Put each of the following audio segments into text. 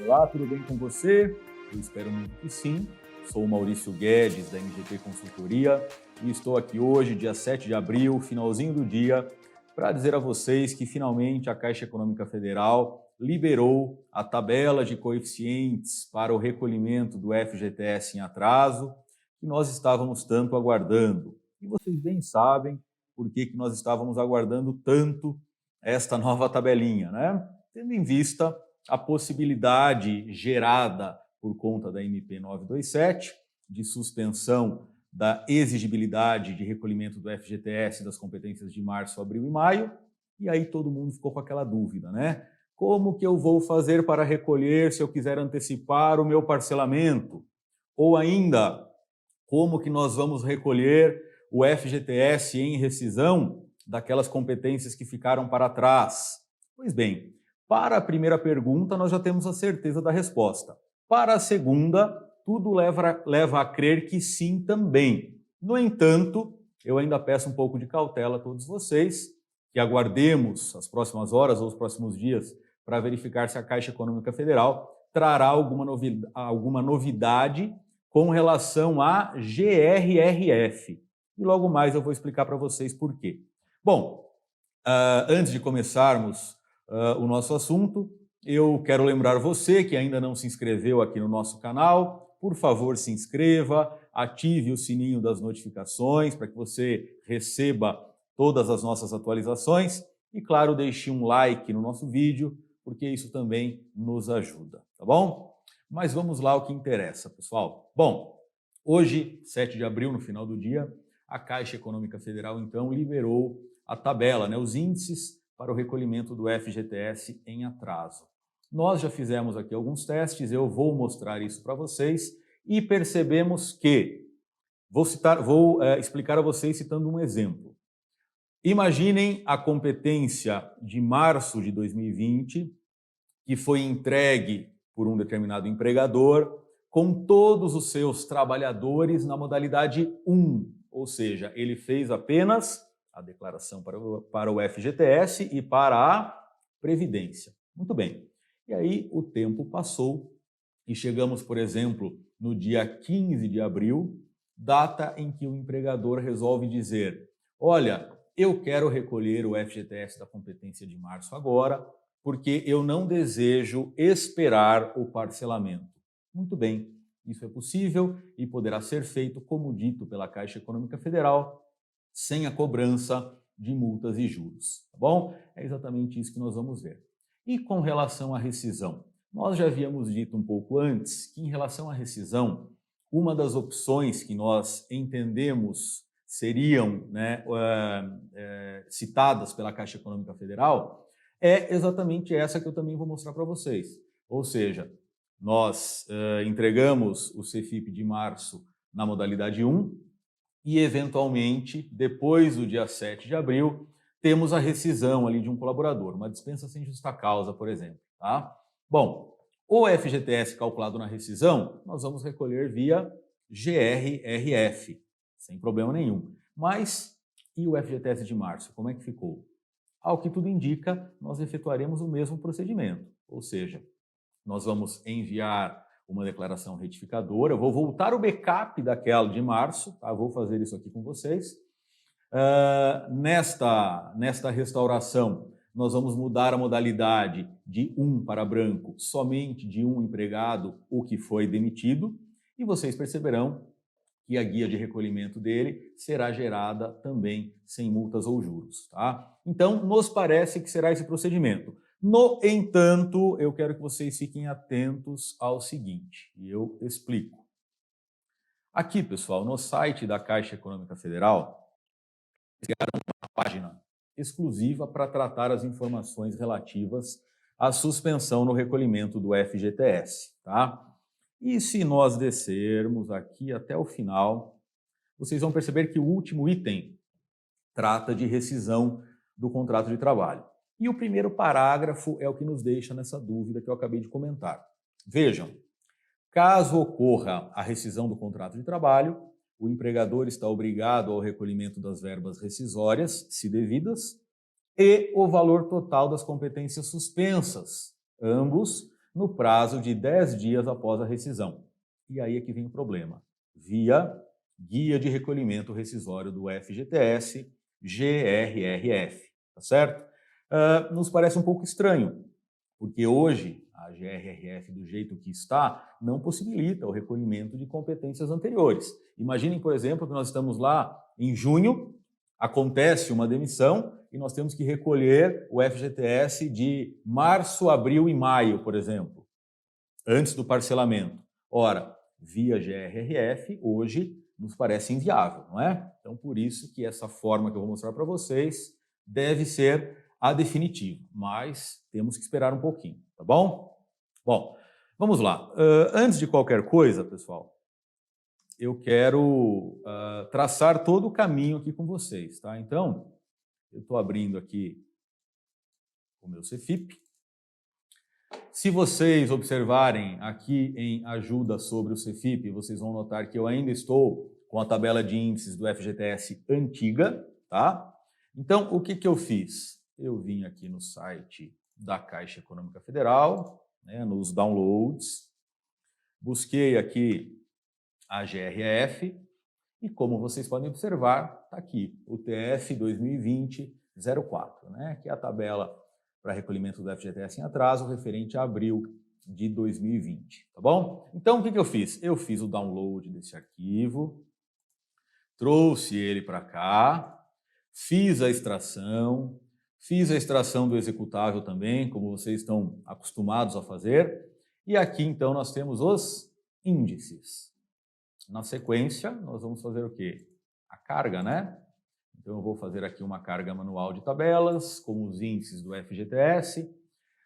Olá, tudo bem com você? Eu espero muito que sim. Sou o Maurício Guedes, da MGP Consultoria, e estou aqui hoje, dia 7 de abril, finalzinho do dia, para dizer a vocês que finalmente a Caixa Econômica Federal liberou a tabela de coeficientes para o recolhimento do FGTS em atraso, que nós estávamos tanto aguardando. E vocês bem sabem por que nós estávamos aguardando tanto esta nova tabelinha, né? Tendo em vista a possibilidade gerada por conta da MP 927 de suspensão da exigibilidade de recolhimento do FGTS das competências de março, abril e maio, e aí todo mundo ficou com aquela dúvida, né? Como que eu vou fazer para recolher se eu quiser antecipar o meu parcelamento? Ou ainda, como que nós vamos recolher o FGTS em rescisão daquelas competências que ficaram para trás? Pois bem, para a primeira pergunta, nós já temos a certeza da resposta. Para a segunda, tudo leva a crer que sim também. No entanto, eu ainda peço um pouco de cautela a todos vocês, que aguardemos as próximas horas ou os próximos dias para verificar se a Caixa Econômica Federal trará alguma novidade com relação à GRRF. E logo mais eu vou explicar para vocês por quê. Bom, antes de começarmos o nosso assunto, eu quero lembrar você que ainda não se inscreveu aqui no nosso canal, por favor se inscreva, ative o sininho das notificações para que você receba todas as nossas atualizações e, claro, deixe um like no nosso vídeo, porque isso também nos ajuda, tá bom? Mas vamos lá ao que interessa, pessoal. Bom, hoje, 7 de abril, no final do dia, a Caixa Econômica Federal, então, liberou a tabela, né, os índices para o recolhimento do FGTS em atraso. Nós já fizemos aqui alguns testes, eu vou mostrar isso para vocês e percebemos que, vou explicar a vocês citando um exemplo. Imaginem a competência de março de 2020, que foi entregue por um determinado empregador, com todos os seus trabalhadores na modalidade 1, ou seja, ele fez apenas a declaração para o FGTS e para a Previdência. Muito bem. E aí o tempo passou e chegamos, por exemplo, no dia 15 de abril, data em que o empregador resolve dizer: olha, eu quero recolher o FGTS da competência de março agora, porque eu não desejo esperar o parcelamento. Muito bem, isso é possível e poderá ser feito, como dito pela Caixa Econômica Federal, sem a cobrança de multas e juros, tá bom? É exatamente isso que nós vamos ver. E com relação à rescisão? Nós já havíamos dito um pouco antes que, em relação à rescisão, uma das opções que nós entendemos seriam, né, citadas pela Caixa Econômica Federal é exatamente essa que eu também vou mostrar para vocês. Ou seja, nós entregamos o CFIP de março na modalidade 1 e, eventualmente, depois do dia 7 de abril, temos a rescisão ali de um colaborador, uma dispensa sem justa causa, por exemplo. Tá? Bom, o FGTS calculado na rescisão, nós vamos recolher via GRRF, sem problema nenhum. Mas, e o FGTS de março, como é que ficou? Ao que tudo indica, nós efetuaremos o mesmo procedimento, ou seja, nós vamos enviar uma declaração retificadora, eu vou voltar o backup daquela de março, tá? Vou fazer isso aqui com vocês. Nesta restauração, nós vamos mudar a modalidade de 1 para branco, somente de um empregado, o que foi demitido, e vocês perceberão que a guia de recolhimento dele será gerada também sem multas ou juros, tá? Então, nos parece que será esse procedimento. No entanto, eu quero que vocês fiquem atentos ao seguinte, e eu explico. Aqui, pessoal, no site da Caixa Econômica Federal, criaram uma página exclusiva para tratar as informações relativas à suspensão no recolhimento do FGTS, tá? E se nós descermos aqui até o final, vocês vão perceber que o último item trata de rescisão do contrato de trabalho. E o primeiro parágrafo é o que nos deixa nessa dúvida que eu acabei de comentar. Vejam, caso ocorra a rescisão do contrato de trabalho, o empregador está obrigado ao recolhimento das verbas rescisórias, se devidas, e o valor total das competências suspensas, ambos no prazo de 10 dias após a rescisão. E aí é que vem o problema. Via Guia de Recolhimento Rescisório do FGTS, GRRF, tá certo? Nos parece um pouco estranho, porque hoje a GRRF, do jeito que está, não possibilita o recolhimento de competências anteriores. Imaginem, por exemplo, que nós estamos lá em junho, acontece uma demissão e nós temos que recolher o FGTS de março, abril e maio, por exemplo, antes do parcelamento. Ora, via GRRF, hoje nos parece inviável, não é? Então, por isso que essa forma que eu vou mostrar para vocês deve ser a definitiva, mas temos que esperar um pouquinho, tá bom? Bom, vamos lá. Antes de qualquer coisa, pessoal, eu quero traçar todo o caminho aqui com vocês, tá? Então, eu estou abrindo aqui o meu CFIP. Se vocês observarem aqui em ajuda sobre o CFIP, vocês vão notar que eu ainda estou com a tabela de índices do FGTS antiga, tá? Então, o que eu fiz? Eu vim aqui no site da Caixa Econômica Federal, né, nos downloads, busquei aqui a GRF e, como vocês podem observar, está aqui o TF 2020-04, né, que é a tabela para recolhimento do FGTS em atraso referente a abril de 2020, tá bom? Então, o que eu fiz? Eu fiz o download desse arquivo, trouxe ele para cá, fiz a extração do executável também, como vocês estão acostumados a fazer, e aqui então nós temos os índices. Na sequência, nós vamos fazer o quê? A carga, né? Então, eu vou fazer aqui uma carga manual de tabelas com os índices do FGTS.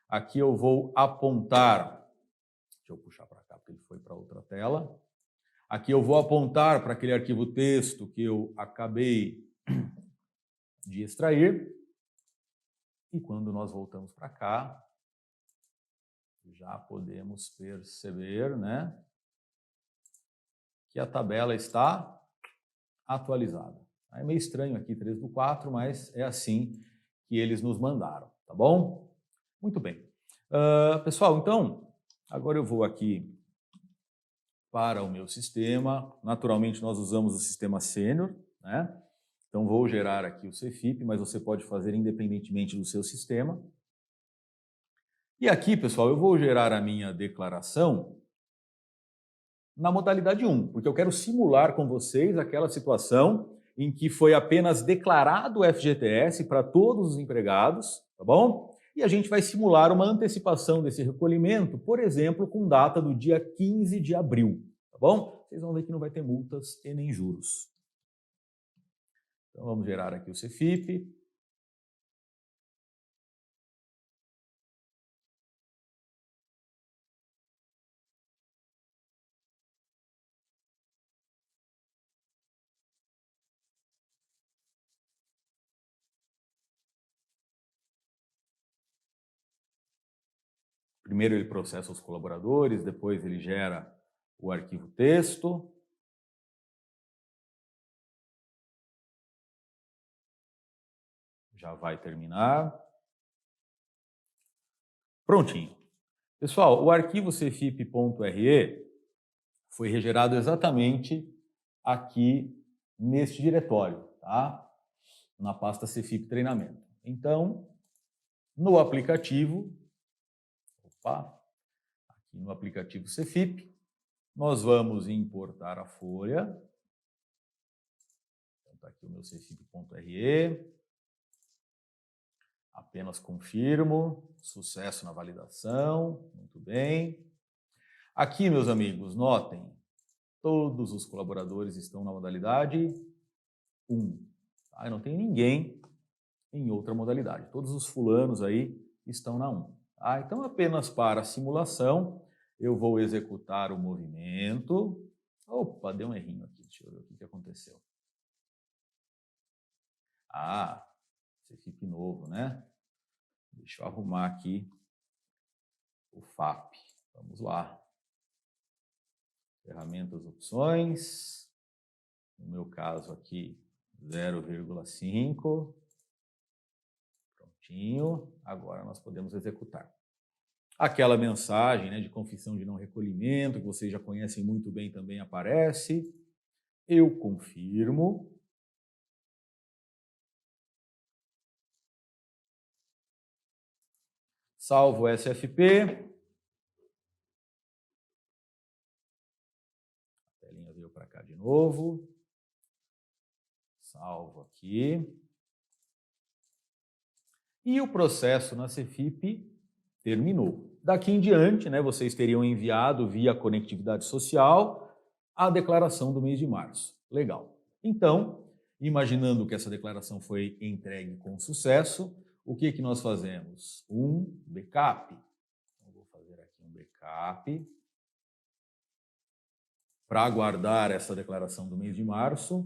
Aqui eu vou apontar, deixa eu puxar para cá porque ele foi para outra tela. Aqui eu vou apontar para aquele arquivo texto que eu acabei de extrair. E quando nós voltamos para cá, já podemos perceber, né, que a tabela está atualizada. É meio estranho aqui, 3/4, mas é assim que eles nos mandaram, tá bom? Muito bem. Pessoal, então, agora eu vou aqui para o meu sistema. Naturalmente, nós usamos o sistema sênior, né? Então, vou gerar aqui o CFIP, mas você pode fazer independentemente do seu sistema. E aqui, pessoal, eu vou gerar a minha declaração na modalidade 1, porque eu quero simular com vocês aquela situação em que foi apenas declarado o FGTS para todos os empregados, tá bom? E a gente vai simular uma antecipação desse recolhimento, por exemplo, com data do dia 15 de abril, tá bom? Vocês vão ver que não vai ter multas e nem juros. Então, vamos gerar aqui o CFIP. Primeiro ele processa os colaboradores, depois ele gera o arquivo texto. Já vai terminar. Prontinho. Pessoal, o arquivo cfip.re foi regerado exatamente aqui neste diretório, tá? Na pasta CFIP Treinamento. Então, no aplicativo, aqui no aplicativo CFIP, nós vamos importar a folha. Então, está aqui o meu cfip.re. Apenas confirmo, sucesso na validação, muito bem. Aqui, meus amigos, notem, todos os colaboradores estão na modalidade 1. Tá? Não tem ninguém em outra modalidade. Todos os fulanos aí estão na 1. Tá? Então, apenas para a simulação, eu vou executar o movimento. Opa, deu um errinho aqui, deixa eu ver o que aconteceu. CFIP novo, né? Deixa eu arrumar aqui o FAP. Vamos lá. Ferramentas, opções. No meu caso aqui, 0,5. Prontinho. Agora nós podemos executar. Aquela mensagem, né, de confissão de não recolhimento, que vocês já conhecem muito bem, também aparece. Eu confirmo. Salvo o SFP. A telinha veio para cá de novo. Salvo aqui. E o processo na Cefip terminou. Daqui em diante, né, vocês teriam enviado via conectividade social a declaração do mês de março. Legal. Então, imaginando que essa declaração foi entregue com sucesso, o que que nós fazemos? Um backup. Então, vou fazer aqui um backup para guardar essa declaração do mês de março.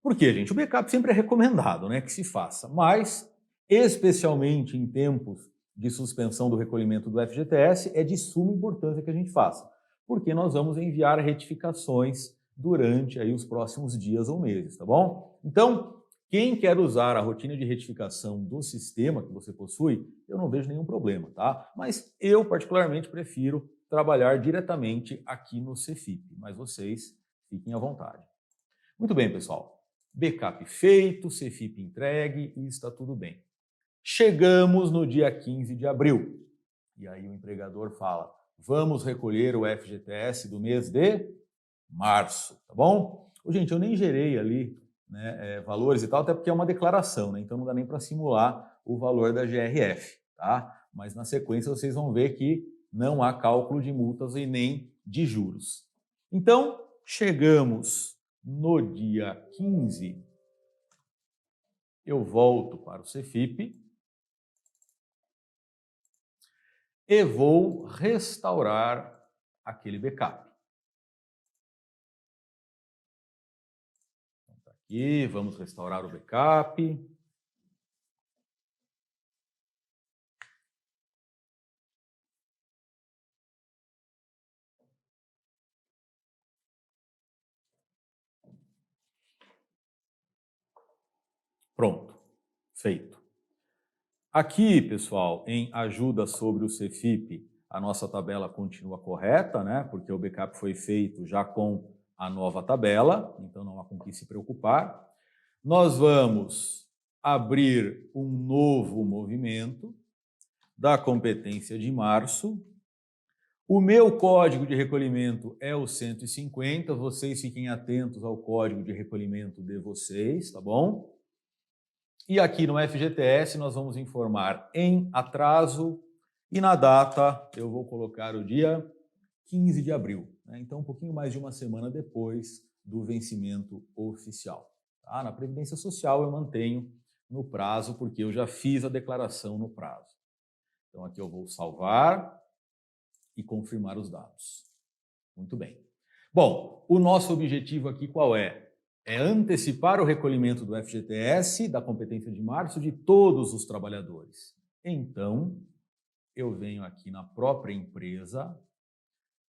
Por quê, gente? O backup sempre é recomendado, né, que se faça, mas, especialmente em tempos de suspensão do recolhimento do FGTS, é de suma importância que a gente faça, porque nós vamos enviar retificações durante aí os próximos dias ou meses, tá bom? Então, quem quer usar a rotina de retificação do sistema que você possui, eu não vejo nenhum problema, tá? Mas eu, particularmente, prefiro trabalhar diretamente aqui no Cefip, mas vocês fiquem à vontade. Muito bem, pessoal. Backup feito, Cefip entregue e está tudo bem. Chegamos no dia 15 de abril. E aí o empregador fala, vamos recolher o FGTS do mês de março, tá bom? Gente, eu nem gerei ali, né, valores e tal, até porque é uma declaração, né? Então não dá nem para simular o valor da GRF, tá? Mas na sequência vocês vão ver que não há cálculo de multas e nem de juros. Então, chegamos no dia 15, eu volto para o Cefip e vou restaurar aquele backup. Então, tá aqui, vamos restaurar o backup. Pronto, feito. Aqui, pessoal, em ajuda sobre o Cefip, a nossa tabela continua correta, né? Porque o backup foi feito já com a nova tabela, então não há com que se preocupar. Nós vamos abrir um novo movimento da competência de março. O meu código de recolhimento é o 150, vocês fiquem atentos ao código de recolhimento de vocês, tá bom? E aqui no FGTS nós vamos informar em atraso e na data eu vou colocar o dia 15 de abril, né? Então um pouquinho mais de uma semana depois do vencimento oficial. Tá? Na Previdência Social eu mantenho no prazo porque eu já fiz a declaração no prazo. Então aqui eu vou salvar e confirmar os dados. Muito bem. Bom, o nosso objetivo aqui qual é? É antecipar o recolhimento do FGTS, da competência de março, de todos os trabalhadores. Então, eu venho aqui na própria empresa,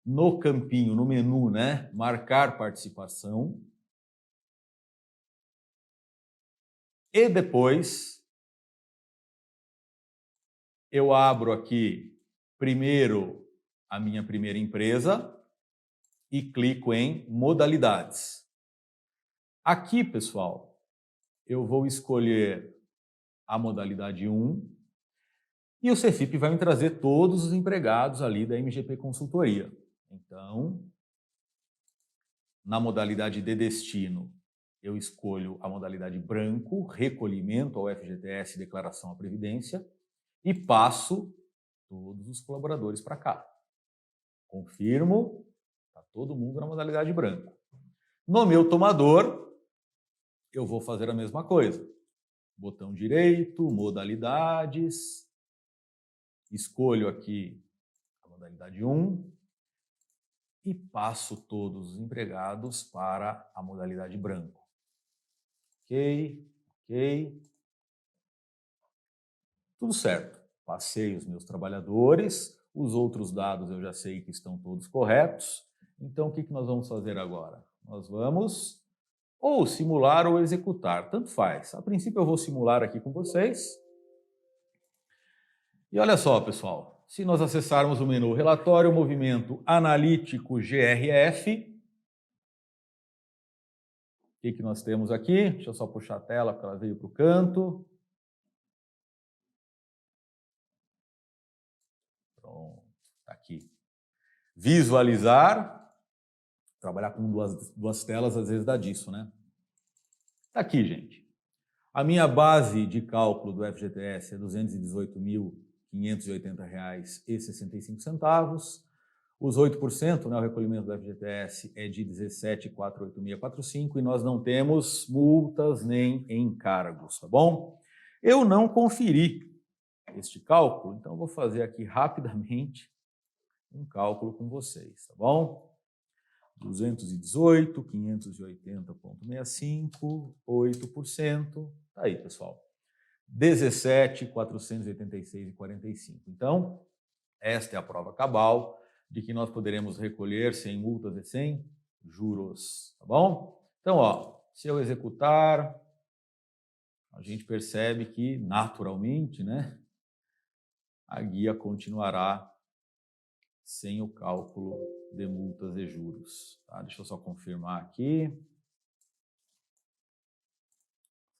no campinho, no menu, né, marcar participação. E depois, eu abro aqui, primeiro, a minha primeira empresa e clico em modalidades. Aqui, pessoal, eu vou escolher a modalidade 1 e o Cefip vai me trazer todos os empregados ali da MGP Consultoria. Então, na modalidade de destino, eu escolho a modalidade branco, recolhimento ao FGTS, declaração à Previdência, e passo todos os colaboradores para cá. Confirmo, está todo mundo na modalidade branco. No meu tomador, eu vou fazer a mesma coisa. Botão direito, modalidades, escolho aqui a modalidade 1 e passo todos os empregados para a modalidade branco. Ok, ok. Tudo certo. Passei os meus trabalhadores, os outros dados eu já sei que estão todos corretos. Então, o que nós vamos fazer agora? Nós vamos ou simular ou executar, tanto faz. A princípio eu vou simular aqui com vocês. E olha só, pessoal, se nós acessarmos o menu Relatório Movimento Analítico GRF, o que nós temos aqui? Deixa eu só puxar a tela, porque ela veio para o canto. Pronto, está aqui. Visualizar. Trabalhar com duas telas às vezes dá disso, né? Está aqui, gente. A minha base de cálculo do FGTS é R$ 218.580,65. Os 8%, né, o recolhimento do FGTS é de 17.48645 e nós não temos multas nem encargos, tá bom? Eu não conferi este cálculo, então eu vou fazer aqui rapidamente um cálculo com vocês, tá bom? 218.580,65, 8%, tá aí, pessoal. 17.486,45. Então, esta é a prova cabal de que nós poderemos recolher sem multas e sem juros, tá bom? Então, ó, se eu executar, a gente percebe que, naturalmente, né, a guia continuará sem o cálculo de multas e juros. Tá? Deixa eu só confirmar aqui.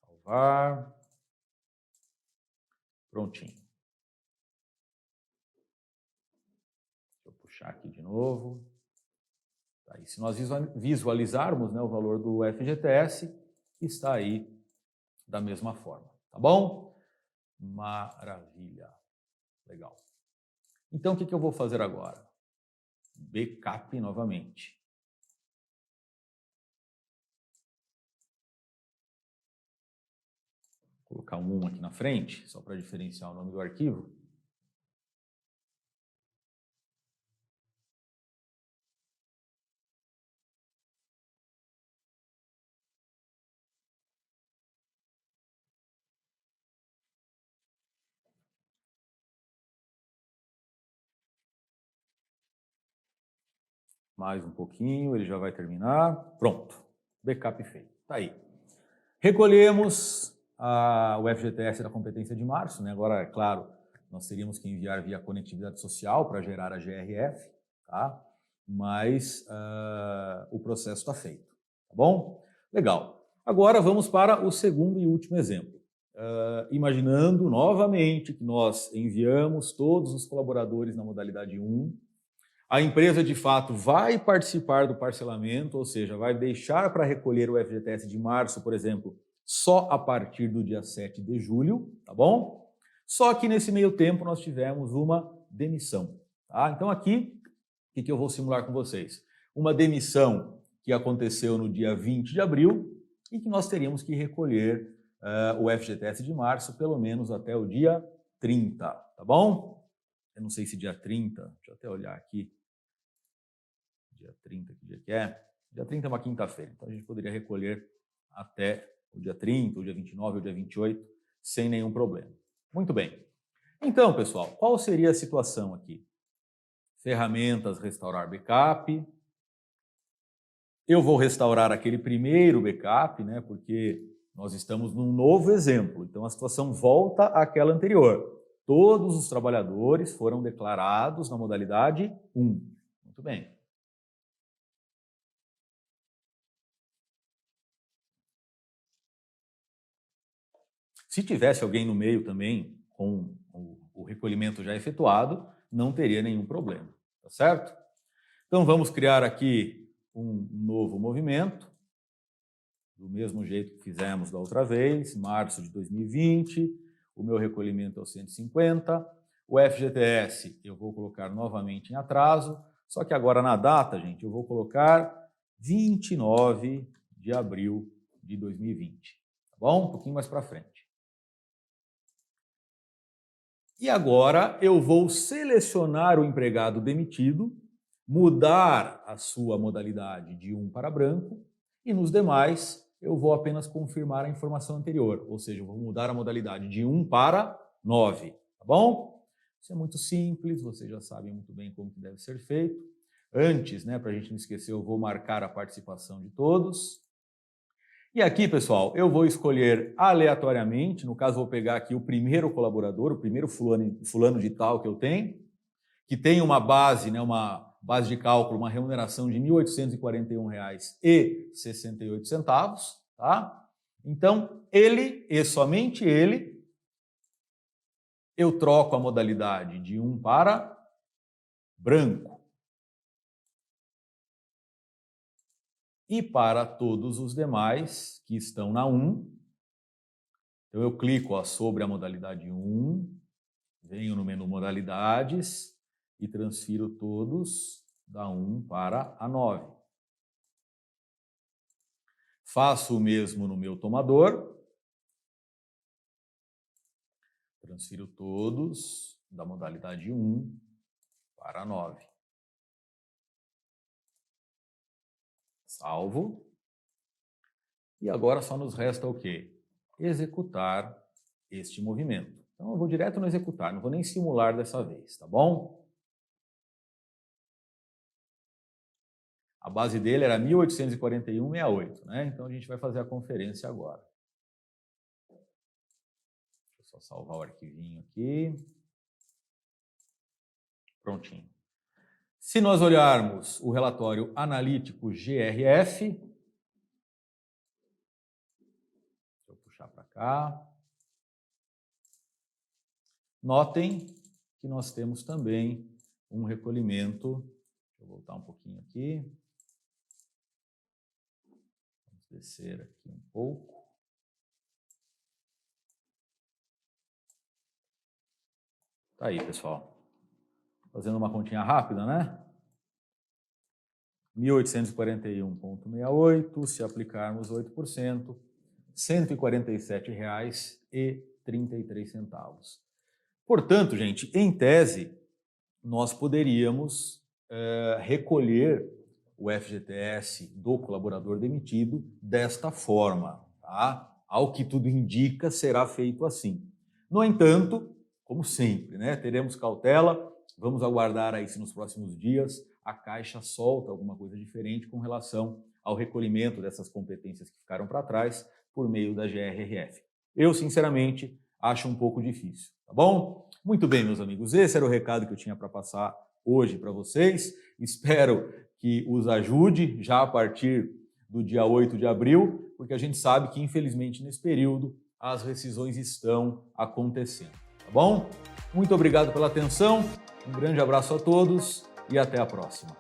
Salvar. Prontinho. Deixa eu puxar aqui de novo. Tá, e se nós visualizarmos, né, o valor do FGTS, está aí da mesma forma. Tá bom? Maravilha. Legal. Então, o que eu vou fazer agora? Backup novamente. Vou colocar um 1 aqui na frente, só para diferenciar o nome do arquivo. Mais um pouquinho, ele já vai terminar. Pronto, backup feito. Tá aí. Recolhemos o FGTS da competência de março, né? Agora, é claro, nós teríamos que enviar via conectividade social para gerar a GRF, tá? Mas o processo está feito, tá bom? Legal. Agora vamos para o segundo e último exemplo. Imaginando novamente que nós enviamos todos os colaboradores na modalidade 1, a empresa, de fato, vai participar do parcelamento, ou seja, vai deixar para recolher o FGTS de março, por exemplo, só a partir do dia 7 de julho, tá bom? Só que nesse meio tempo nós tivemos uma demissão, tá? Então aqui, o que eu vou simular com vocês? Uma demissão que aconteceu no dia 20 de abril e que nós teríamos que recolher o FGTS de março pelo menos até o dia 30, tá bom? Eu não sei se dia 30, deixa eu até olhar aqui. Dia 30, que dia que é? Dia 30 é uma quinta-feira, então a gente poderia recolher até o dia 30, o dia 29, o dia 28, sem nenhum problema. Muito bem. Então, pessoal, qual seria a situação aqui? Ferramentas, restaurar backup. Eu vou restaurar aquele primeiro backup, né, porque nós estamos num novo exemplo, então a situação volta àquela anterior. Todos os trabalhadores foram declarados na modalidade 1. Muito bem. Se tivesse alguém no meio também com o recolhimento já efetuado, não teria nenhum problema, tá certo? Então vamos criar aqui um novo movimento, do mesmo jeito que fizemos da outra vez, março de 2020, o meu recolhimento é o 150, o FGTS eu vou colocar novamente em atraso, só que agora na data, gente, eu vou colocar 29 de abril de 2020, tá bom? Um pouquinho mais para frente. E agora eu vou selecionar o empregado demitido, mudar a sua modalidade de 1 para branco e nos demais eu vou apenas confirmar a informação anterior, ou seja, eu vou mudar a modalidade de 1 para 9, tá bom? Isso é muito simples, vocês já sabem muito bem como que deve ser feito. Antes, né, para a gente não esquecer, eu vou marcar a participação de todos. E aqui, pessoal, eu vou escolher aleatoriamente, no caso vou pegar aqui o primeiro colaborador, o primeiro fulano de tal que eu tenho, que tem uma base, né, uma base de cálculo, uma remuneração de R$ 1.841,68, tá? Então, ele e somente ele, eu troco a modalidade de 1 para branco. E para todos os demais que estão na 1, então eu clico sobre a modalidade 1, venho no menu modalidades e transfiro todos da 1 para a 9. Faço o mesmo no meu tomador, transfiro todos da modalidade 1 para a 9. Salvo. E agora só nos resta o quê? Executar este movimento. Então eu vou direto no executar, não vou nem simular dessa vez, tá bom? A base dele era 1.841,68, né? Então a gente vai fazer a conferência agora. Deixa eu só salvar o arquivinho aqui. Prontinho. Se nós olharmos o relatório analítico GRF, deixa eu puxar para cá. Notem que nós temos também um recolhimento. Deixa eu voltar um pouquinho aqui. Vamos descer aqui um pouco. Tá aí, pessoal. Fazendo uma continha rápida, né? 1.841,68, se aplicarmos 8%, R$ 147,33. Portanto, gente, em tese, nós poderíamos recolher o FGTS do colaborador demitido desta forma, tá? Ao que tudo indica, será feito assim. No entanto, como sempre, né, teremos cautela, vamos aguardar aí se nos próximos dias a Caixa solta alguma coisa diferente com relação ao recolhimento dessas competências que ficaram para trás por meio da GRRF. Eu, sinceramente, acho um pouco difícil, tá bom? Muito bem, meus amigos, esse era o recado que eu tinha para passar hoje para vocês. Espero que os ajude já a partir do dia 8 de abril, porque a gente sabe que, infelizmente, nesse período, as rescisões estão acontecendo, tá bom? Muito obrigado pela atenção, um grande abraço a todos e até a próxima.